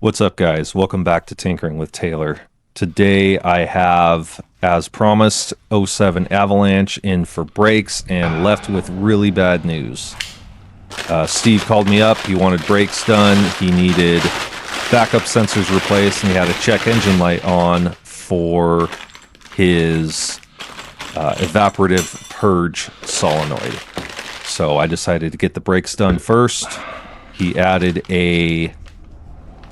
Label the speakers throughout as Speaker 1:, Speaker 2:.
Speaker 1: What's up, guys? Welcome back to Tinkering with Taylor. Today I have, as promised, '07 Avalanche in for brakes and left with really bad news. Steve called me up. He wanted brakes done. He needed backup sensors replaced, and he had a check engine light on for his evaporative purge solenoid. So I decided to get the brakes done first. He added a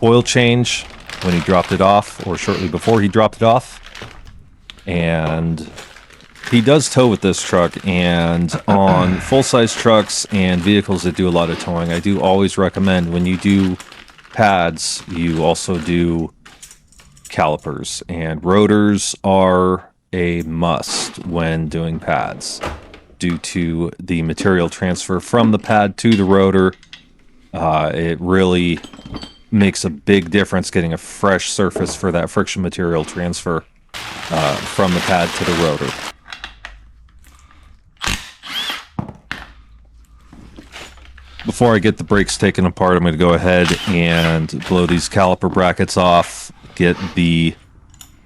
Speaker 1: oil change when he dropped it off, or shortly before he dropped it off. And he does tow with this truck, and on full-size trucks and vehicles that do a lot of towing, I do always recommend when you do pads, you also do calipers, and rotors are a must when doing pads due to the material transfer from the pad to the rotor. It really makes a big difference getting a fresh surface for that friction material transfer from the pad to the rotor. Before I get the brakes taken apart, I'm going to go ahead and blow these caliper brackets off, get the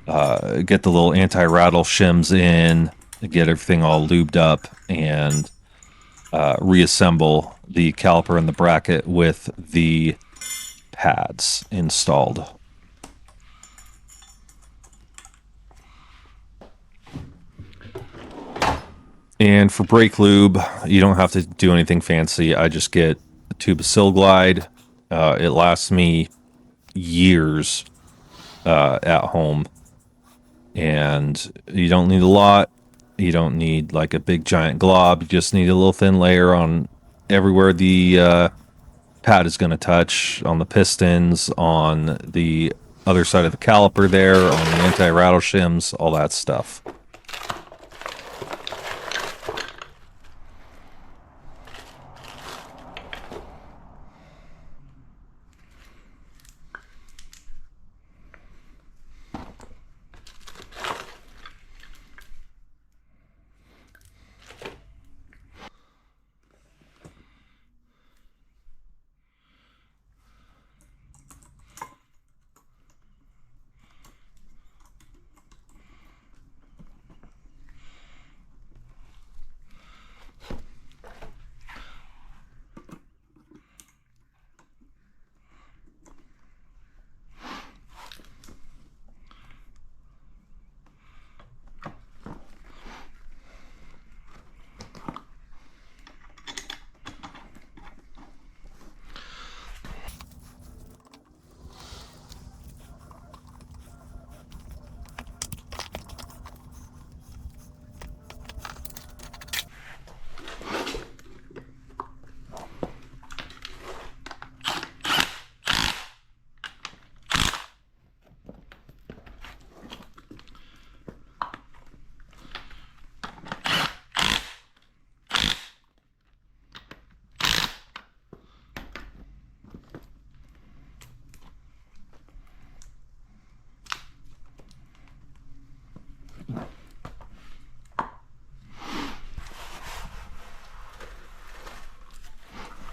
Speaker 1: little anti-rattle shims in, get everything all lubed up, and reassemble the caliper and the bracket with the pads installed. And for brake lube, you don't have to do anything fancy. I just get a tube of Sil Glide. It lasts me years at home. And you don't need a lot. You don't need like a big giant glob. You just need a little thin layer on everywhere the pad is going to touch, on the pistons, on the other side of the caliper there, on the anti-rattle shims, all that stuff.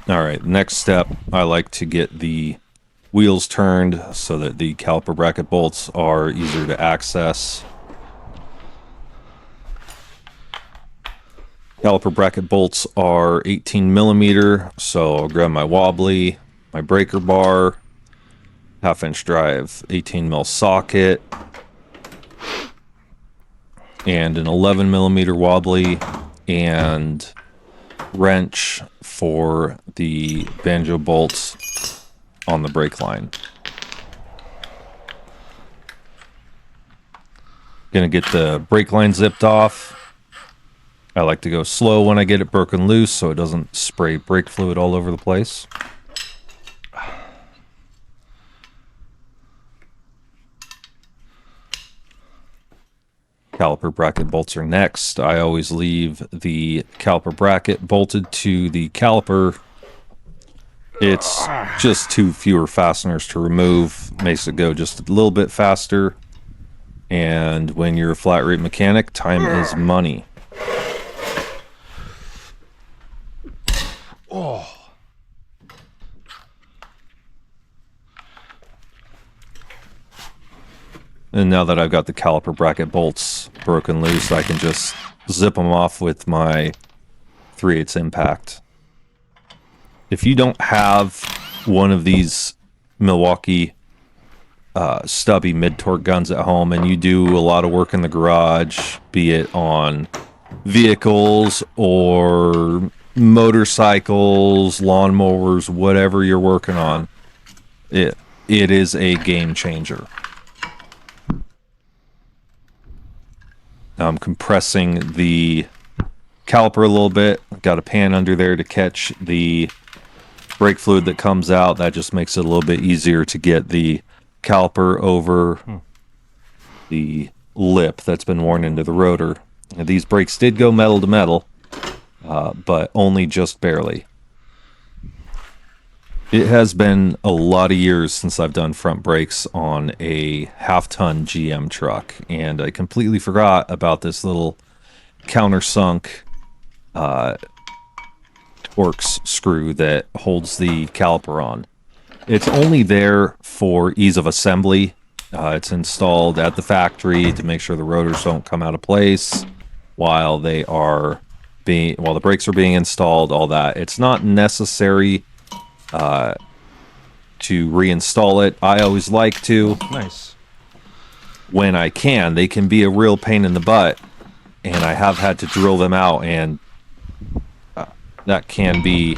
Speaker 1: All right, next step, I like to get the wheels turned so that the caliper bracket bolts are easier to access. Caliper bracket bolts are 18 millimeter, so I'll grab my wobbly, my breaker bar, half-inch drive 18 mil socket, and an 11 millimeter wobbly, and wrench for the banjo bolts on the brake line. Gonna get the brake line zipped off. I like to go slow when I get it broken loose so it doesn't spray brake fluid all over the place. Caliper bracket bolts are next. I always leave the caliper bracket bolted to the caliper. It's just two fewer fasteners to remove. Makes it go just a little bit faster. And when you're a flat rate mechanic, time is money. And now that I've got the caliper bracket bolts broken loose, I can just zip them off with my 3/8 impact. If you don't have one of these Milwaukee stubby mid-torque guns at home and you do a lot of work in the garage, be it on vehicles or motorcycles, lawnmowers, whatever you're working on, it is a game changer. Now I'm compressing the caliper a little bit. I've got a pan under there to catch the brake fluid that comes out. That just makes it a little bit easier to get the caliper over the lip that's been worn into the rotor. Now, these brakes did go metal to metal, but only just barely. It has been a lot of years since I've done front brakes on a half-ton GM truck, and I completely forgot about this little countersunk Torx screw that holds the caliper on. It's only there for ease of assembly. It's installed at the factory to make sure the rotors don't come out of place while the brakes are being installed, all that. It's not necessary to reinstall it. I always like to.
Speaker 2: Nice.
Speaker 1: When I can. They can be a real pain in the butt, and I have had to drill them out, and that can be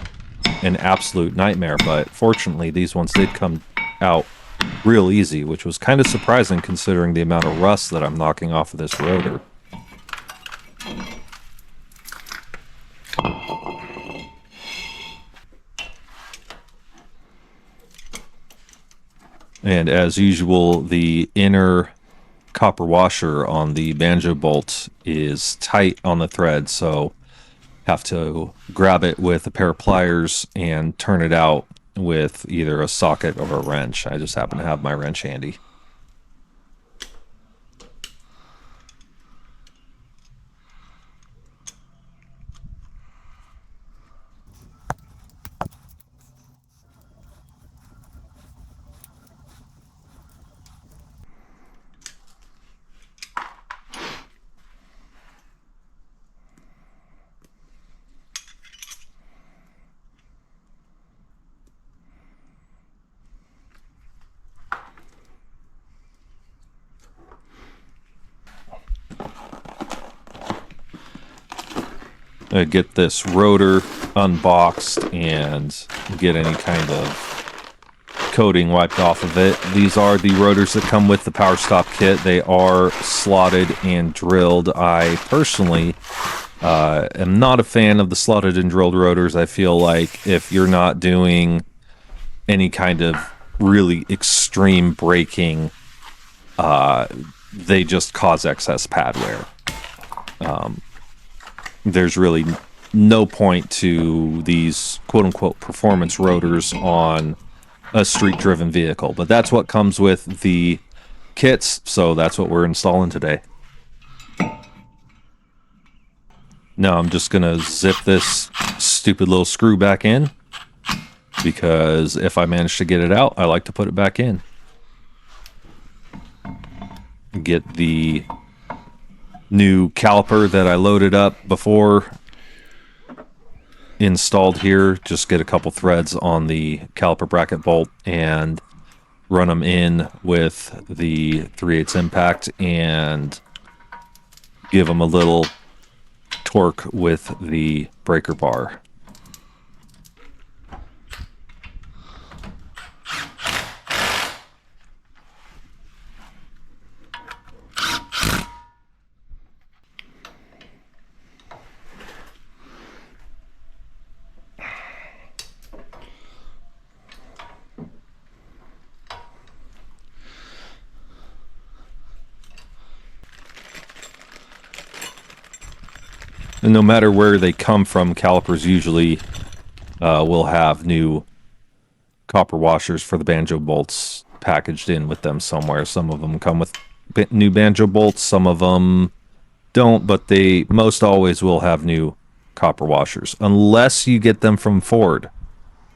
Speaker 1: an absolute nightmare. But fortunately, these ones did come out real easy, which was kind of surprising considering the amount of rust that I'm knocking off of this rotor. And as usual, the inner copper washer on the banjo bolt is tight on the thread, so have to grab it with a pair of pliers and turn it out with either a socket or a wrench. I just happen to have my wrench handy. Get this rotor unboxed and get any kind of coating wiped off of it. These are the rotors that come with the Power Stop kit. They are slotted and drilled. I personally am not a fan of the slotted and drilled rotors. I feel like if you're not doing any kind of really extreme braking, they just cause excess pad wear. There's really no point to these quote-unquote performance rotors on a street-driven vehicle. But that's what comes with the kits, so that's what we're installing today. Now I'm just going to zip this stupid little screw back in, because if I manage to get it out, I like to put it back in. Get the new caliper that I loaded up before installed here. Just get a couple threads on the caliper bracket bolt and run them in with the 3/8 impact and give them a little torque with the breaker bar. And no matter where they come from, calipers usually will have new copper washers for the banjo bolts packaged in with them somewhere. Some of them come with new banjo bolts, some of them don't, but they most always will have new copper washers, unless you get them from Ford.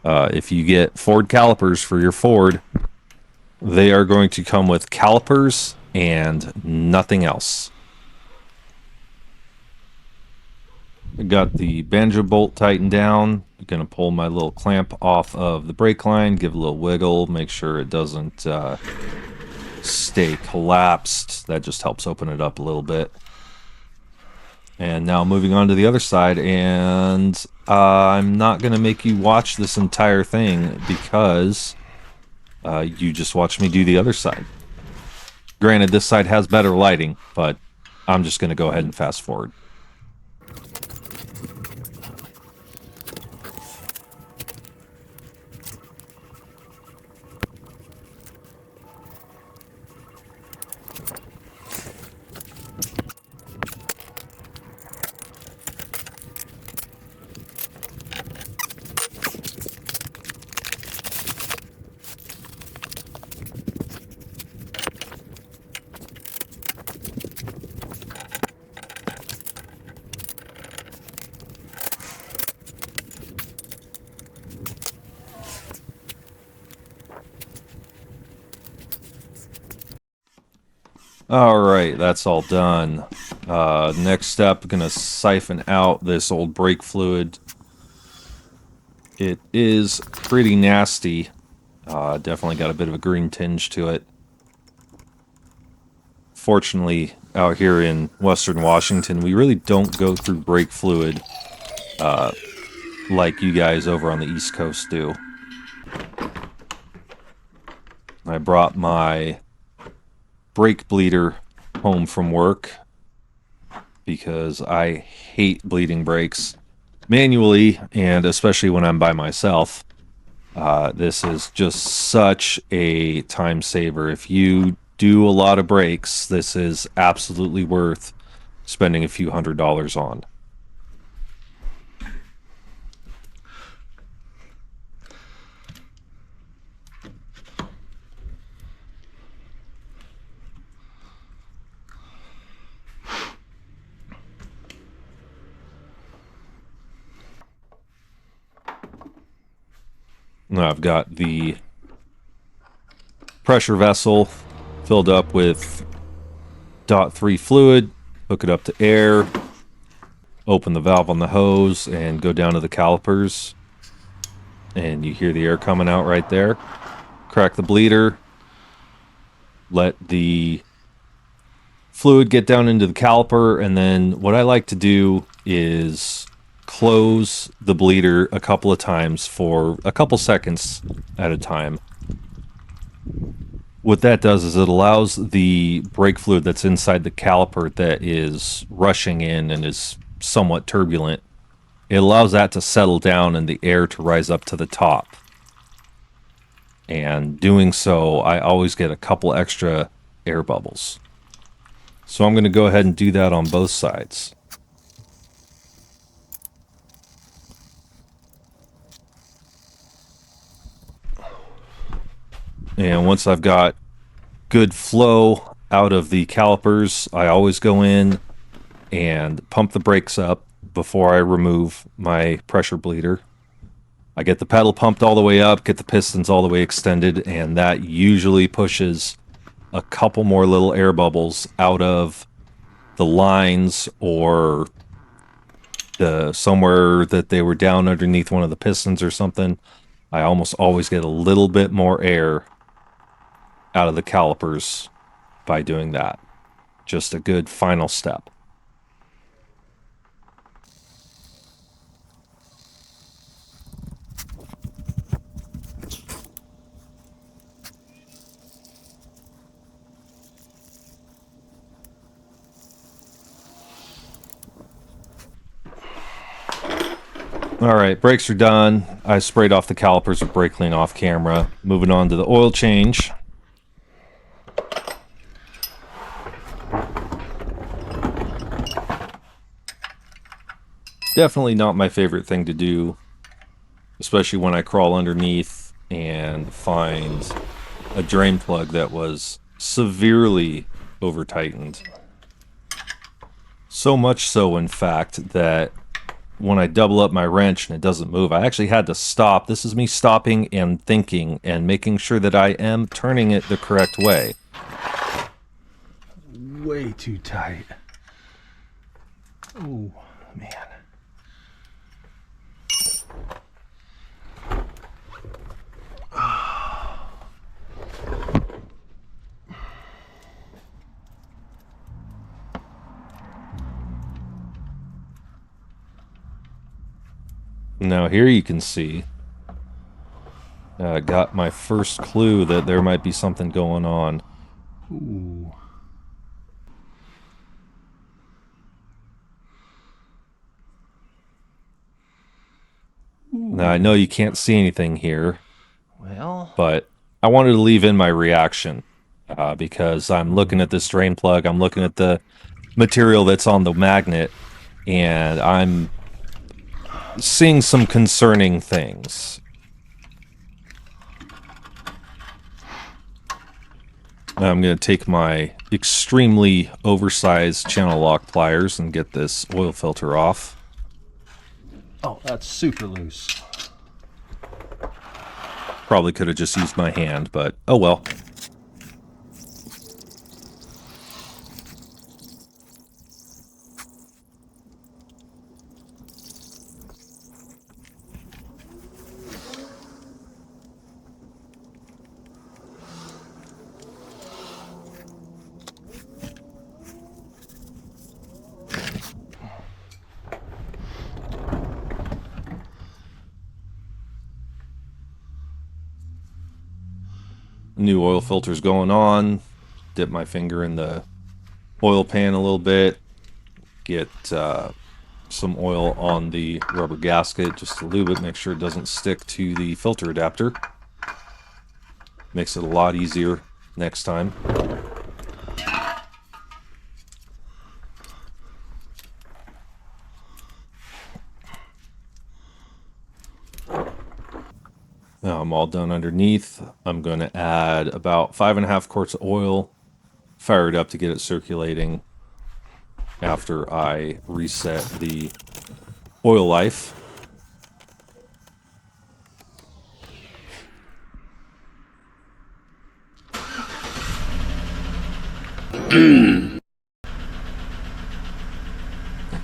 Speaker 1: If you get Ford calipers for your Ford, they are going to come with calipers and nothing else. I got the banjo bolt tightened down. I'm going to pull my little clamp off of the brake line, give a little wiggle, make sure it doesn't stay collapsed. That just helps open it up a little bit. And now moving on to the other side, and I'm not going to make you watch this entire thing because you just watched me do the other side. Granted, this side has better lighting, but I'm just going to go ahead and fast forward. Alright, that's all done. Next step, gonna siphon out this old brake fluid. It is pretty nasty. Definitely got a bit of a green tinge to it. Fortunately, out here in Western Washington, we really don't go through brake fluid like you guys over on the East Coast do. I brought my brake bleeder home from work because I hate bleeding brakes manually, and especially when I'm by myself. This is just such a time saver. If you do a lot of brakes, this is absolutely worth spending a few $100s on. Now I've got the pressure vessel filled up with .3 fluid, hook it up to air, open the valve on the hose, and go down to the calipers. And you hear the air coming out right there. Crack the bleeder, let the fluid get down into the caliper, and then what I like to do is close the bleeder a couple of times for a couple seconds at a time. What that does is it allows the brake fluid that's inside the caliper that is rushing in and is somewhat turbulent, it allows that to settle down and the air to rise up to the top. And doing so, I always get a couple extra air bubbles. So I'm going to go ahead and do that on both sides. And once I've got good flow out of the calipers, I always go in and pump the brakes up before I remove my pressure bleeder. I get the pedal pumped all the way up, get the pistons all the way extended, and that usually pushes a couple more little air bubbles out of the lines or somewhere that they were down underneath one of the pistons or something. I almost always get a little bit more air out of the calipers by doing that. Just a good final step. Alright, brakes are done. I sprayed off the calipers with brake clean off camera. Moving on to the oil change. Definitely not my favorite thing to do, especially when I crawl underneath and find a drain plug that was severely over-tightened. So much so, in fact, that when I double up my wrench and it doesn't move, I actually had to stop. This is me stopping and thinking and making sure that I am turning it the correct way. way too tight. Oh, man. Now here you can see got my first clue that there might be something going on. Ooh. Now I know you can't see anything here, but I wanted to leave in my reaction because I'm looking at this drain plug, I'm looking at the material that's on the magnet, and I'm seeing some concerning things. I'm going to take my extremely oversized channel lock pliers and get this oil filter off. Oh, that's super loose. Probably could have just used my hand, but oh well. New oil filter's going on. Dip my finger in the oil pan a little bit. Get some oil on the rubber gasket just to lube it, make sure it doesn't stick to the filter adapter. Makes it a lot easier next time. Now I'm all done underneath. I'm going to add about 5.5 quarts of oil, fire it up to get it circulating after I reset the oil life.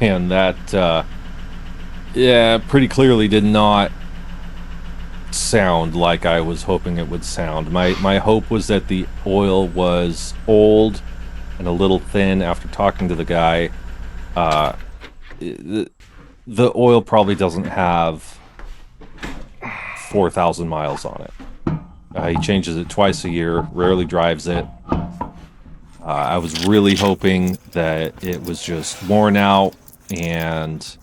Speaker 1: And that, yeah, pretty clearly did not sound like I was hoping it would sound. My hope was that the oil was old and a little thin. After talking to the guy, the oil probably doesn't have 4,000 miles on it. He changes it twice a year, rarely drives it. I was really hoping that it was just worn out and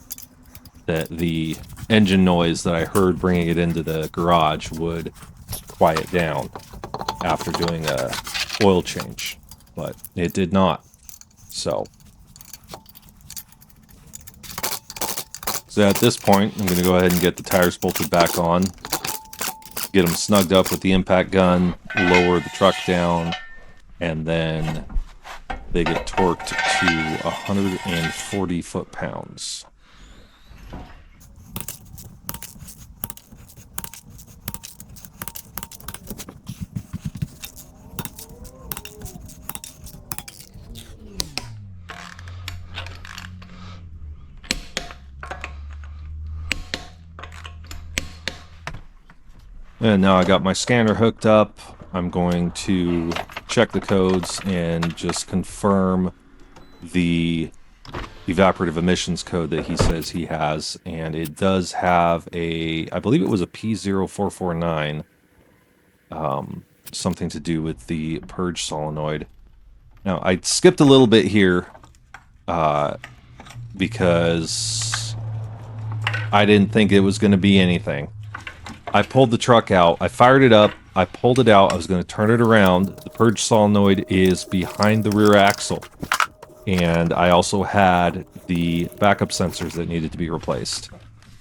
Speaker 1: that the engine noise that I heard bringing it into the garage would quiet down after doing a oil change, but it did not. So at this point, I'm going to go ahead and get the tires bolted back on, get them snugged up with the impact gun, lower the truck down, and then they get torqued to 140 foot-pounds. And now I got my scanner hooked up. I'm going to check the codes and just confirm the evaporative emissions code that he says he has. And it does have a, I believe it was a P0449, something to do with the purge solenoid. Now, I skipped a little bit here because I didn't think it was going to be anything. I pulled the truck out, I fired it up, I pulled it out, I was going to turn it around. The purge solenoid is behind the rear axle. And I also had the backup sensors that needed to be replaced.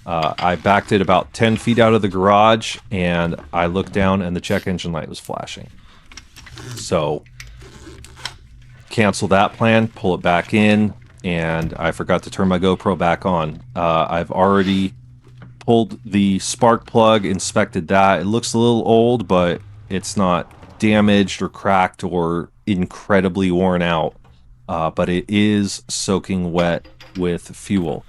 Speaker 1: I backed it about 10 feet out of the garage, and I looked down and the check engine light was flashing. So, cancel that plan, pull it back in, and I forgot to turn my GoPro back on. I've already pulled the spark plug, inspected that. It looks a little old, but it's not damaged or cracked or incredibly worn out. but it is soaking wet with fuel.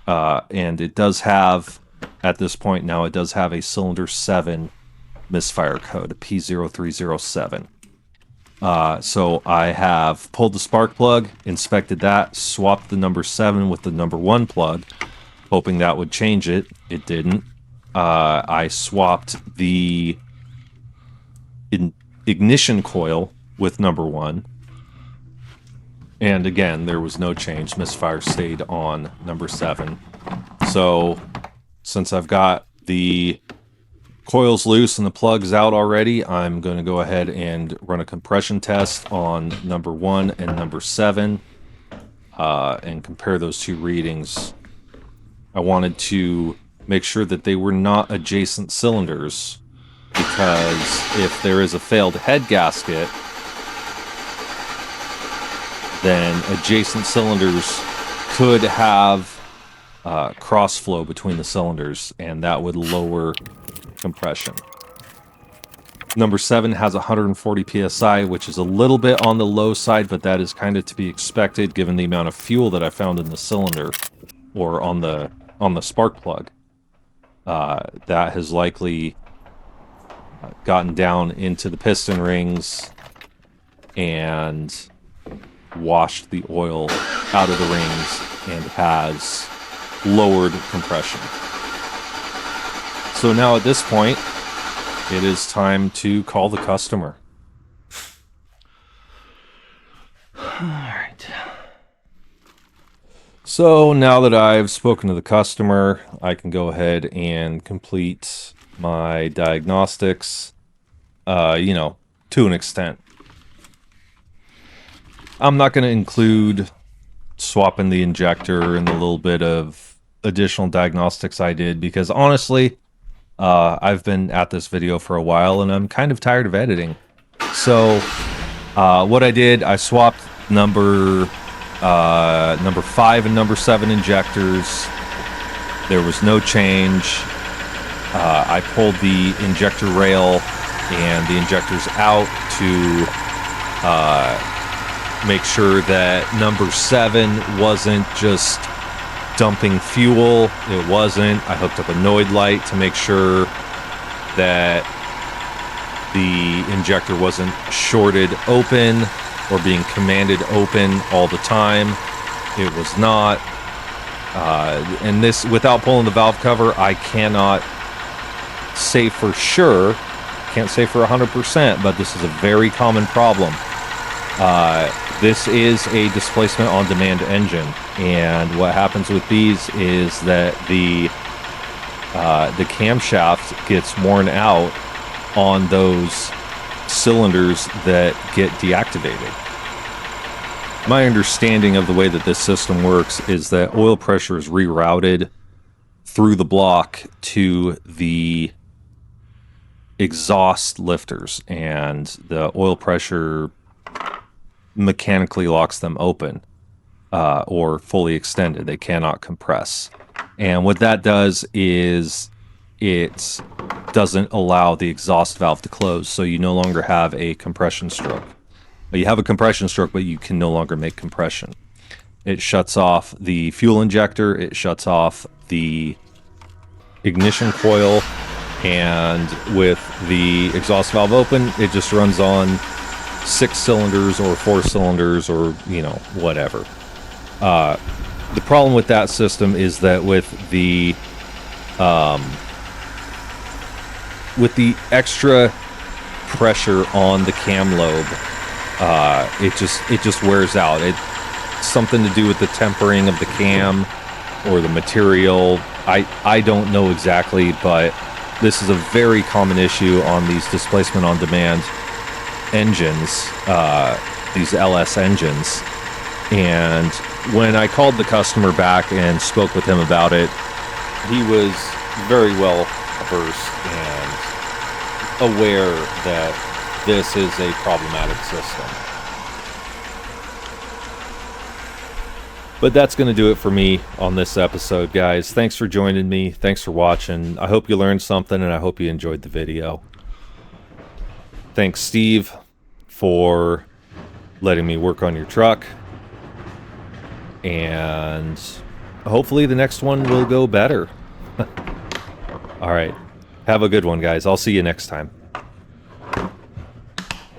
Speaker 1: And it does have, at this point now, it does have a cylinder 7 misfire code, P0307. So I have pulled the spark plug, inspected that, swapped the number 7 with the number 1 plug, hoping that would change it. It didn't. I swapped the ignition coil with number 1. And again, there was no change. Misfire stayed on number 7. So since I've got the coils loose and the plugs out already, I'm going to go ahead and run a compression test on number 1 and number 7 and compare those two readings. I wanted to make sure that they were not adjacent cylinders, because if there is a failed head gasket, then adjacent cylinders could have cross flow between the cylinders, and that would lower compression. Number 7 has 140 psi, which is a little bit on the low side, but that is kind of to be expected given the amount of fuel that I found in the cylinder, or on the spark plug. That has likely gotten down into the piston rings and washed the oil out of the rings and has lowered compression. So now at this point, it is time to call the customer. Alright. So now that I've spoken to the customer, I can go ahead and complete my diagnostics, to an extent. I'm not going to include swapping the injector and the little bit of additional diagnostics I did, because honestly, I've been at this video for a while and I'm kind of tired of editing. So what I did, I swapped number 5 and number 7 injectors. There was no change. I pulled the injector rail and the injectors out to make sure that number 7 wasn't just dumping fuel. It wasn't. I hooked up a Noid light to make sure that the injector wasn't shorted open or being commanded open all the time. It was not. And this, without pulling the valve cover, I cannot say for sure, can't say for 100%, but this is a very common problem. This is a displacement on demand engine, and what happens with these is that the camshaft gets worn out on those cylinders that get deactivated. My understanding of the way that this system works is that oil pressure is rerouted through the block to the exhaust lifters, and the oil pressure mechanically locks them open or fully extended. They cannot compress. And what that does is it doesn't allow the exhaust valve to close, so you no longer have a compression stroke. You have a compression stroke, but you can no longer make compression. It shuts off the fuel injector, it shuts off the ignition coil, and with the exhaust valve open, it just runs on 6 cylinders or 4 cylinders or, whatever. The problem with that system is that with the extra pressure on the cam lobe, it just wears out. It's something to do with the tempering of the cam or the material. I don't know exactly, but this is a very common issue on these displacement on demand engines, these LS engines. And when I called the customer back and spoke with him about it, he was very well versed and aware that this is a problematic system. But that's going to do it for me on this episode, guys. Thanks for joining me. Thanks for watching. I hope you learned something, and I hope you enjoyed the video. Thanks, Steve, for letting me work on your truck. and hopefully the next one will go better. All right. Have a good one, guys. I'll see you next time.